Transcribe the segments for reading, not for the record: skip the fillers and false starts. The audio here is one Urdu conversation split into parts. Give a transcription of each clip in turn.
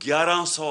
1100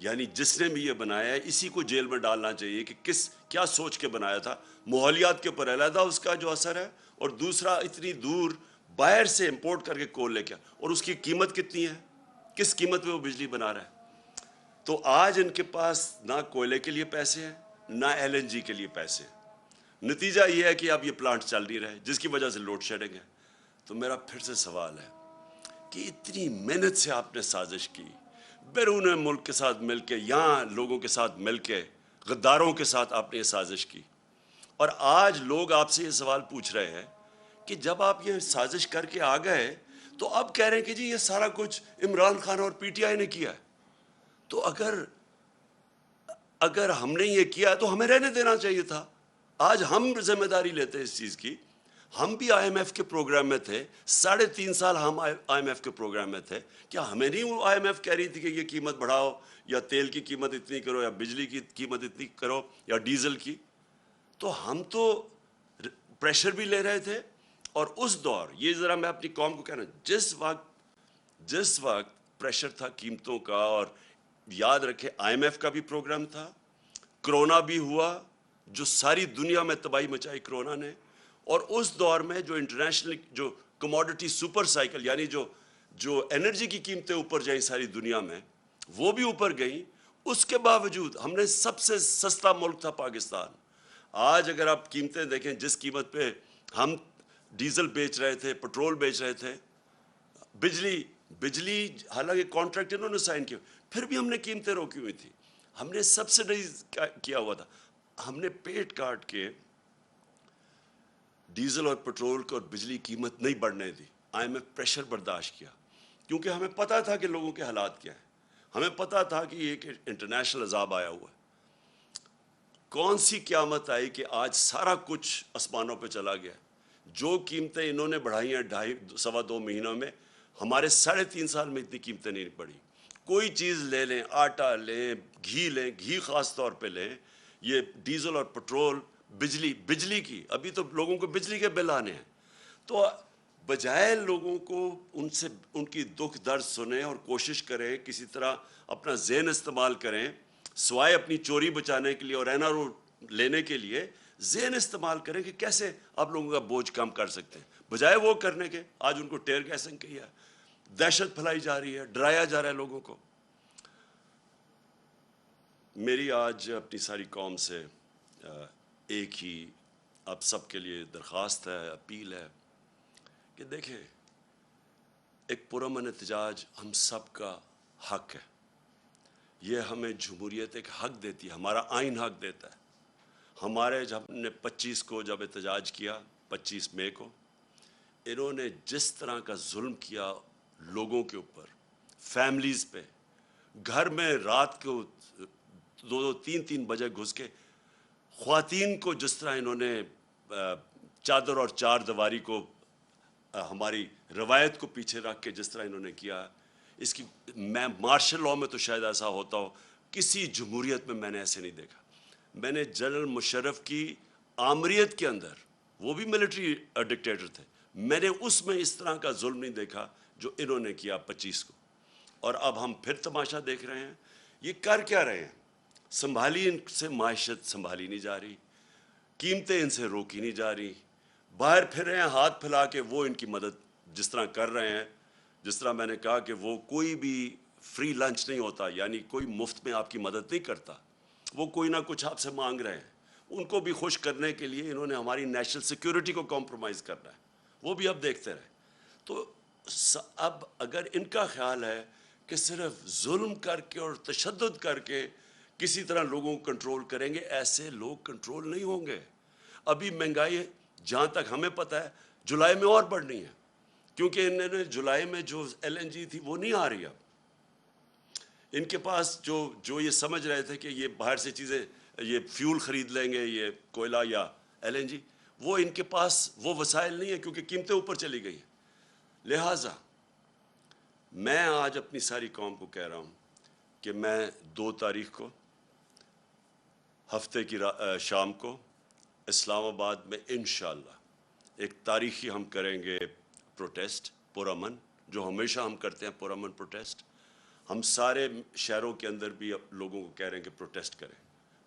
یعنی جس نے بھی یہ بنایا ہے اسی کو جیل میں ڈالنا چاہیے کہ کیا سوچ کے بنایا تھا. ماحولیات کے اوپر علیحدہ اس کا جو اثر ہے, اور دوسرا اتنی دور باہر سے امپورٹ کر کے کول لے کے, اور اس کی قیمت کتنی ہے, کس قیمت پہ وہ بجلی بنا رہا ہے. تو آج ان کے پاس نہ کوئلے کے لیے پیسے ہیں نہ ایل این جی کے لیے پیسے ہیں. نتیجہ یہ ہے کہ اب یہ پلانٹ چل نہیں رہے, جس کی وجہ سے لوڈ شیڈنگ ہے. تو میرا پھر سے سوال ہے کہ اتنی محنت سے آپ نے سازش کی, بیرون ملک کے ساتھ مل کے, یہاں لوگوں کے ساتھ مل کے, غداروں کے ساتھ آپ نے یہ سازش کی, اور آج لوگ آپ سے یہ سوال پوچھ رہے ہیں کہ جب آپ یہ سازش کر کے آ گئے تو اب کہہ رہے ہیں کہ جی یہ سارا کچھ عمران خان اور پی ٹی آئی نے کیا ہے. تو اگر ہم نے یہ کیا تو ہمیں رہنے دینا چاہیے تھا. آج ہم ذمہ داری لیتے ہیں اس چیز کی. ہم بھی آئی ایم ایف کے پروگرام میں تھے, 3.5 سال ہم آئی ایم ایف کے پروگرام میں تھے. کیا ہمیں نہیں وہ آئی ایم ایف کہہ رہی تھی کہ یہ قیمت بڑھاؤ, یا تیل کی قیمت اتنی کرو, یا بجلی کی قیمت اتنی کرو, یا ڈیزل کی؟ تو ہم تو پریشر بھی لے رہے تھے. اور اس دور, یہ ذرا میں اپنی قوم کو کہنا, جس وقت پریشر تھا قیمتوں کا, اور یاد رکھے آئی ایم ایف کا بھی پروگرام تھا, کرونا بھی ہوا جو ساری دنیا میں تباہی مچائی کرونا نے, اور اس دور میں جو انٹرنیشنل جو کموڈٹی سپر سائیکل, یعنی جو انرجی کی قیمتیں اوپر جائیں ساری دنیا میں, وہ بھی اوپر گئیں. اس کے باوجود ہم نے سب سے سستا ملک تھا پاکستان. آج اگر آپ قیمتیں دیکھیں, جس قیمت پہ ہم ڈیزل بیچ رہے تھے, پٹرول بیچ رہے تھے, بجلی حالانکہ کانٹریکٹ انہوں نے سائن کیا, پھر بھی ہم نے قیمتیں روکی ہوئی تھی. ہم نے سبسڈائز کیا ہوا تھا. ہم نے پیٹ کاٹ کے ڈیزل اور پٹرول کو اور بجلی قیمت نہیں بڑھنے دی. آئی ایم ایف پریشر برداشت کیا, کیونکہ ہمیں پتا تھا کہ لوگوں کے حالات کیا ہیں. ہمیں پتا تھا کہ یہ ایک انٹرنیشنل عذاب آیا ہوا ہے. کون سی قیامت آئی کہ آج سارا کچھ آسمانوں پہ چلا گیا. جو قیمتیں انہوں نے بڑھائی ہیں 2.5 مہینوں میں, ہمارے 3.5 سال میں اتنی قیمتیں نہیں بڑھی. کوئی چیز لے لیں, آٹا لیں, گھی لیں, گھی خاص طور پہ لیں, یہ ڈیزل اور پٹرول, بجلی کی, ابھی تو لوگوں کو بجلی کے بل آنے ہیں. تو بجائے لوگوں کو ان کی دکھ درد سنیں اور کوشش کریں کسی طرح اپنا ذہن استعمال کریں, سوائے اپنی چوری بچانے کے لیے اور این آر او لینے کے لیے, ذہن استعمال کریں کہ کیسے آپ لوگوں کا بوجھ کم کر سکتے ہیں. بجائے وہ کرنے کے, آج ان کو ٹیئر گیسنگ کی ہے, دہشت پھیلائی جا رہی ہے, ڈرایا جا رہا ہے لوگوں کو. میری آج اپنی ساری قوم سے ایک ہی آپ سب کے لیے درخواست ہے, اپیل ہے کہ دیکھیں, ایک پرامن احتجاج ہم سب کا حق ہے. یہ ہمیں جمہوریت ایک حق دیتی ہے, ہمارا آئین حق دیتا ہے. ہمارے جب ہم نے 25 کو جب احتجاج کیا, 25 مئی کو, انہوں نے جس طرح کا ظلم کیا لوگوں کے اوپر, فیملیز پہ, گھر میں رات کو 2-3 بجے گھس کے خواتین کو جس طرح انہوں نے چادر اور چار دیواری کو, ہماری روایت کو پیچھے رکھ کے جس طرح انہوں نے کیا, اس کی میں مارشل لاء میں تو شاید ایسا ہوتا ہو, کسی جمہوریت میں میں نے ایسے نہیں دیکھا. میں نے جنرل مشرف کی آمریت کے اندر, وہ بھی ملٹری ڈکٹیٹر تھے, میں نے اس میں اس طرح کا ظلم نہیں دیکھا جو انہوں نے کیا 25 کو. اور اب ہم پھر تماشا دیکھ رہے ہیں. یہ کر کیا رہے ہیں؟ سنبھالی ان سے معیشت سنبھالی نہیں جا رہی, قیمتیں ان سے روکی نہیں جا رہی, باہر پھر رہے ہیں ہاتھ پھیلا کے. وہ ان کی مدد جس طرح کر رہے ہیں, جس طرح میں نے کہا کہ وہ کوئی بھی فری لنچ نہیں ہوتا, یعنی کوئی مفت میں آپ کی مدد نہیں کرتا, وہ کوئی نہ کچھ آپ سے مانگ رہے ہیں. ان کو بھی خوش کرنے کے لیے انہوں نے ہماری نیشنل سیکیورٹی کو کمپرومائز کرنا ہے, وہ بھی اب دیکھتے رہے. تو اب اگر ان کا خیال ہے کہ صرف ظلم کر کے اور تشدد کر کے کسی طرح لوگوں کو کنٹرول کریں گے, ایسے لوگ کنٹرول نہیں ہوں گے. ابھی مہنگائی جہاں تک ہمیں پتہ ہے جولائی میں اور بڑھنی ہے, کیونکہ انہوں نے جولائی میں جو ایل این جی تھی وہ نہیں آ رہی. اب ان کے پاس جو یہ سمجھ رہے تھے کہ یہ باہر سے چیزیں, یہ فیول خرید لیں گے, یہ کوئلہ یا ایل این جی, وہ ان کے پاس وہ وسائل نہیں ہے, کیونکہ قیمتیں اوپر چلی گئی ہیں. لہٰذا میں آج اپنی ساری قوم کو کہہ رہا ہوں کہ میں 2 تاریخ کو ہفتے کی شام کو اسلام آباد میں انشاءاللہ ایک تاریخی ہم کریں گے پروٹیسٹ, پرامن, جو ہمیشہ ہم کرتے ہیں پرامن پروٹیسٹ. ہم سارے شہروں کے اندر بھی لوگوں کو کہہ رہے ہیں کہ پروٹیسٹ کریں.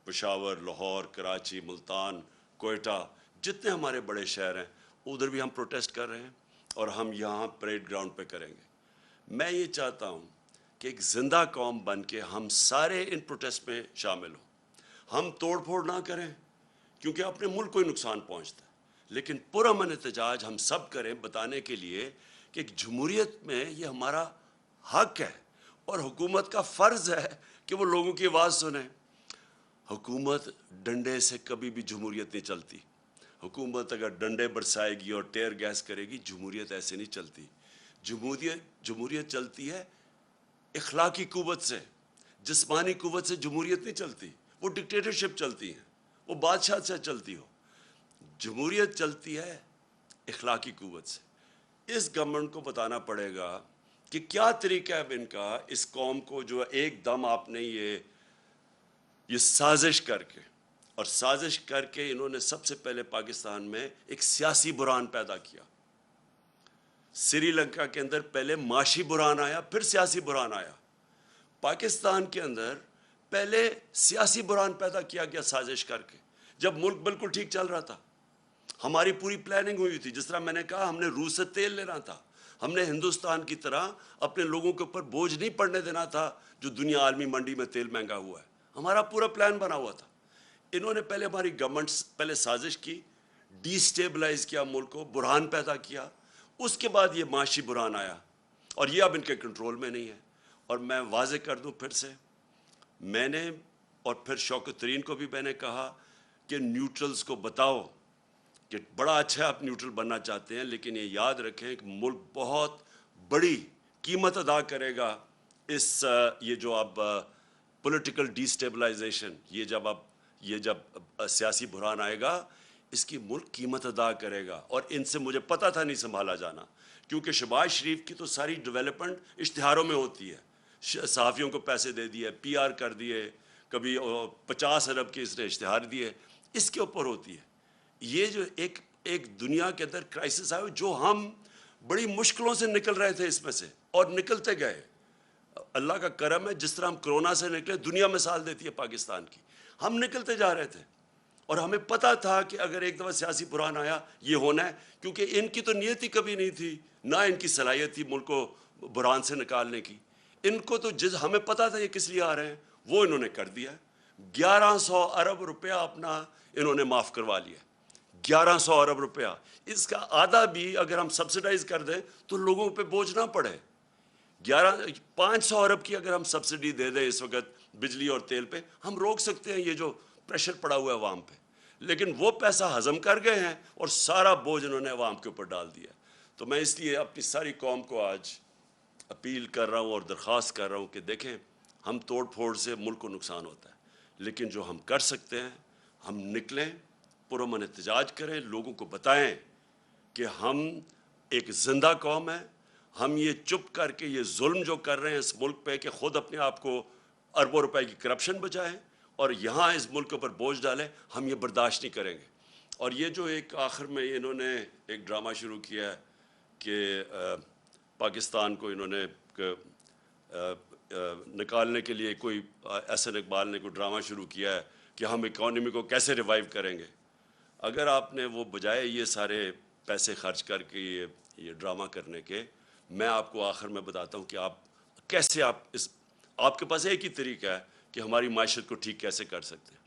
پشاور، لاہور، کراچی، ملتان، کوئٹہ، جتنے ہمارے بڑے شہر ہیں ادھر بھی ہم پروٹیسٹ کر رہے ہیں اور ہم یہاں پریڈ گراؤنڈ پہ کریں گے. میں یہ چاہتا ہوں کہ ایک زندہ قوم بن کے ہم سارے ان پروٹیسٹ میں شامل ہوں. ہم توڑ پھوڑ نہ کریں کیونکہ اپنے ملک کو ہی نقصان پہنچتا ہے، لیکن پرامن احتجاج ہم سب کریں بتانے کے لیے کہ ایک جمہوریت میں یہ ہمارا حق ہے اور حکومت کا فرض ہے کہ وہ لوگوں کی آواز سنیں. حکومت ڈنڈے سے کبھی بھی جمہوریت نہیں چلتی. حکومت اگر ڈنڈے برسائے گی اور ٹیئر گیس کرے گی، جمہوریت ایسے نہیں چلتی. جمہوریت چلتی ہے اخلاقی قوت سے، جسمانی قوت سے جمہوریت نہیں چلتی. وہ ڈکٹیٹرشپ چلتی ہے، وہ بادشاہ سے چلتی ہو. جمہوریت چلتی ہے اخلاقی قوت سے. اس گورنمنٹ کو بتانا پڑے گا کہ کیا طریقہ ہے ان کا اس قوم کو جو ایک دم آپ نے یہ سازش کر کے اور سازش کر کے انہوں نے سب سے پہلے پاکستان میں ایک سیاسی بحران پیدا کیا. سری لنکا کے اندر پہلے معاشی بحران آیا، پھر سیاسی بحران آیا. پاکستان کے اندر پہلے سیاسی بحران پیدا کیا گیا سازش کر کے، جب ملک بالکل ٹھیک چل رہا تھا. ہماری پوری پلاننگ ہوئی تھی. جس طرح میں نے کہا، ہم نے روس سے تیل لینا تھا. ہم نے ہندوستان کی طرح اپنے لوگوں کے اوپر بوجھ نہیں پڑنے دینا تھا جو دنیا عالمی منڈی میں تیل مہنگا ہوا ہے. ہمارا پورا پلان بنا ہوا تھا. انہوں نے پہلے ہماری گورنمنٹس پہلے سازش کی، ڈی سٹیبلائز کیا ملک کو، بحران پیدا کیا. اس کے بعد یہ معاشی بحران آیا اور یہ اب ان کے کنٹرول میں نہیں ہے. اور میں واضح کر دوں پھر سے، میں نے اور پھر شوکت ترین کو بھی میں نے کہا کہ نیوٹرلز کو بتاؤ کہ بڑا اچھا آپ نیوٹرل بننا چاہتے ہیں، لیکن یہ یاد رکھیں کہ ملک بہت بڑی قیمت ادا کرے گا اس یہ جو اب پولیٹیکل ڈی سٹیبلائزیشن، یہ جب سیاسی بحران آئے گا، اس کی ملک قیمت ادا کرے گا. اور ان سے مجھے پتا تھا نہیں سنبھالا جانا، کیونکہ شہباز شریف کی تو ساری ڈیولپمنٹ اشتہاروں میں ہوتی ہے. صحافیوں کو پیسے دے دیے، پی آر کر دیے، کبھی 50 ارب کے اس نے اشتہار دیے، اس کے اوپر ہوتی ہے. یہ جو ایک دنیا کے اندر کرائسس آئے جو ہم بڑی مشکلوں سے نکل رہے تھے اس میں سے، اور نکلتے گئے. اللہ کا کرم ہے، جس طرح ہم کرونا سے نکلے، دنیا مثال دیتی ہے پاکستان کی. ہم نکلتے جا رہے تھے اور ہمیں پتا تھا کہ اگر ایک دفعہ سیاسی بحران آیا یہ ہونا ہے، کیونکہ ان کی تو نیت ہی کبھی نہیں تھی، نہ ان کی صلاحیت تھی ملک کو بحران سے نکالنے کی. ان کو تو ہمیں پتا تھا یہ کس لیے آ رہے ہیں، وہ انہوں نے کر دیا. 1100 ارب روپیہ اپنا انہوں نے معاف کروا لیا. 1100 ارب روپیہ، اس کا آدھا بھی اگر ہم سبسڈائز کر دیں تو لوگوں پہ بوجھ نہ پڑے. 500 ارب کی اگر ہم سبسڈی دے دیں اس وقت بجلی اور تیل پہ، ہم روک سکتے ہیں یہ جو پریشر پڑا ہوا ہے عوام پہ. لیکن وہ پیسہ ہضم کر گئے ہیں اور سارا بوجھ انہوں نے عوام کے اوپر ڈال دیا. تو میں اس لیے اپنی ساری قوم کو آج اپیل کر رہا ہوں اور درخواست کر رہا ہوں کہ دیکھیں، ہم توڑ پھوڑ سے ملک کو نقصان ہوتا ہے، لیکن جو ہم کر سکتے ہیں، ہم نکلیں، پرامن احتجاج کریں، لوگوں کو بتائیں کہ ہم ایک زندہ قوم ہیں. ہم یہ چپ کر کے یہ ظلم جو کر رہے ہیں اس ملک پہ کہ خود اپنے آپ کو اربوں روپے کی کرپشن بچائیں اور یہاں اس ملک کے اوپر بوجھ ڈالیں، ہم یہ برداشت نہیں کریں گے. اور یہ جو ایک آخر میں انہوں نے ایک ڈرامہ شروع کیا ہے کہ پاکستان کو انہوں نے نکالنے کے لیے کوئی احسن اقبال نے کوئی ڈرامہ شروع کیا ہے کہ ہم اکانومی کو کیسے ریوائیو کریں گے. اگر آپ نے وہ بجائے یہ سارے پیسے خرچ کر کے یہ ڈرامہ کرنے کے، میں آپ کو آخر میں بتاتا ہوں کہ کیسے آپ کے پاس ایک ہی طریقہ ہے کہ ہماری معیشت کو ٹھیک کیسے کر سکتے ہیں.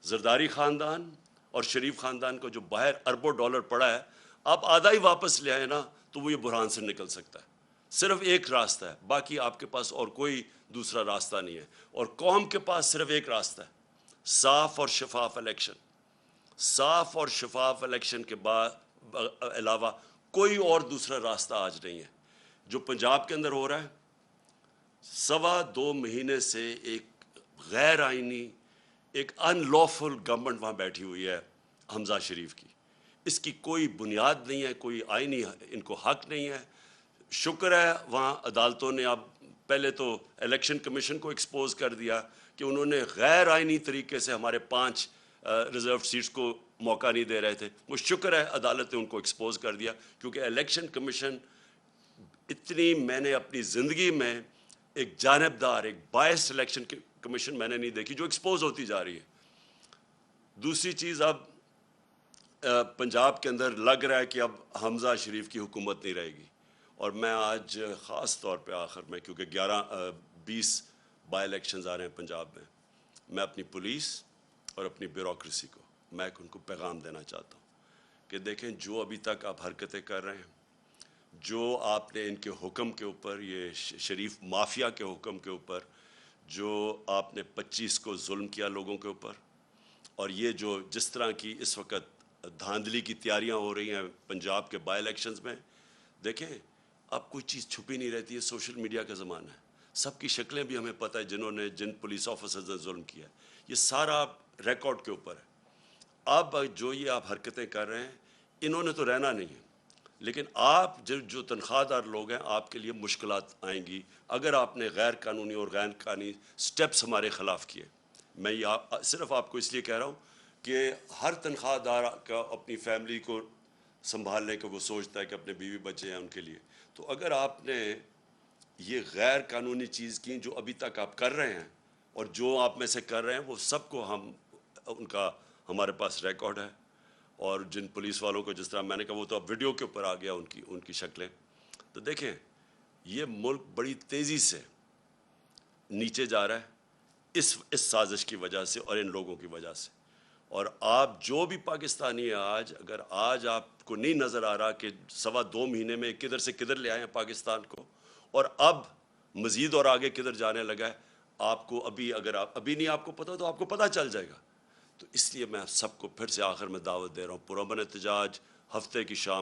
زرداری خاندان اور شریف خاندان کو جو باہر اربوں ڈالر پڑا ہے، آپ آدھا ہی واپس لے آئے نا تو وہ یہ بحران سے نکل سکتا ہے. صرف ایک راستہ ہے، باقی آپ کے پاس اور کوئی دوسرا راستہ نہیں ہے. اور قوم کے پاس صرف ایک راستہ ہے، صاف اور شفاف الیکشن. صاف اور شفاف الیکشن کے بعد علاوہ کوئی اور دوسرا راستہ آج نہیں ہے. جو پنجاب کے اندر ہو رہا ہے، 2.25 مہینے سے ایک غیر آئینی، ایک ان لافل گورنمنٹ وہاں بیٹھی ہوئی ہے حمزہ شریف کی. اس کی کوئی بنیاد نہیں ہے، کوئی آئینی ان کو حق نہیں ہے. شکر ہے وہاں عدالتوں نے اب پہلے تو الیکشن کمیشن کو ایکسپوز کر دیا کہ انہوں نے غیر آئینی طریقے سے ہمارے 5 ریزرو سیٹس کو موقع نہیں دے رہے تھے. وہ شکر ہے عدالت نے ان کو ایکسپوز کر دیا، کیونکہ الیکشن کمیشن میں نے اپنی زندگی میں ایک جانبدار ایک بائس الیکشن کمیشن میں نے نہیں دیکھی جو ایکسپوز ہوتی جا رہی ہے. دوسری چیز اب پنجاب کے اندر لگ رہا ہے کہ اب حمزہ شریف کی حکومت نہیں رہے گی. اور میں آج خاص طور پہ آخر میں کیونکہ 20 بائی الیکشنز آ رہے ہیں پنجاب میں اپنی پولیس اور اپنی بیوروکریسی کو میں ان کو پیغام دینا چاہتا ہوں کہ دیکھیں جو ابھی تک آپ حرکتیں کر رہے ہیں, جو آپ نے ان کے حکم کے اوپر, یہ شریف مافیا کے حکم کے اوپر جو آپ نے 25 کو ظلم کیا لوگوں کے اوپر, اور یہ جو جس طرح کی اس وقت دھاندلی کی تیاریاں ہو رہی ہیں پنجاب کے بائی الیکشنز میں, دیکھیں اب کوئی چیز چھپی نہیں رہتی ہے. سوشل میڈیا کا زمانہ ہے, سب کی شکلیں بھی ہمیں پتہ ہے جن پولیس آفیسرز نے ظلم کیا ہے, یہ سارا ریکارڈ کے اوپر ہے. اب جو یہ آپ حرکتیں کر رہے ہیں انہوں نے تو رہنا نہیں ہے, لیکن آپ جو تنخواہ دار لوگ ہیں آپ کے لیے مشکلات آئیں گی اگر آپ نے غیر قانونی اور غیر قانونی سٹیپس ہمارے خلاف کیے. میں یہ صرف آپ کو اس لیے کہہ رہا ہوں کہ ہر تنخواہ دار کا اپنی فیملی کو سنبھالنے کا وہ سوچتا ہے کہ اپنے بیوی بچے ہیں ان کے لیے. تو اگر آپ نے یہ غیر قانونی چیز کی جو ابھی تک آپ کر رہے ہیں اور جو آپ میں سے کر رہے ہیں وہ سب کو ان کا ہمارے پاس ریکارڈ ہے. اور جن پولیس والوں کو جس طرح میں نے کہا وہ تو اب ویڈیو کے اوپر آ گیا ان کی شکلیں. تو دیکھیں یہ ملک بڑی تیزی سے نیچے جا رہا ہے اس سازش کی وجہ سے اور ان لوگوں کی وجہ سے. اور آپ جو بھی پاکستانی ہیں آج, اگر آج آپ کو نہیں نظر آ رہا کہ 2.25 مہینے میں کدھر سے کدھر لے آئے ہیں پاکستان کو, اور اب مزید اور آگے کدھر جانے لگا ہے, آپ کو اگر ابھی نہیں آپ کو پتہ تو آپ کو پتہ چل جائے گا. تو اس لیے میں سب کو پھر سے آخر میں دعوت دے رہا ہوں, پرامن احتجاج ہفتے کی شام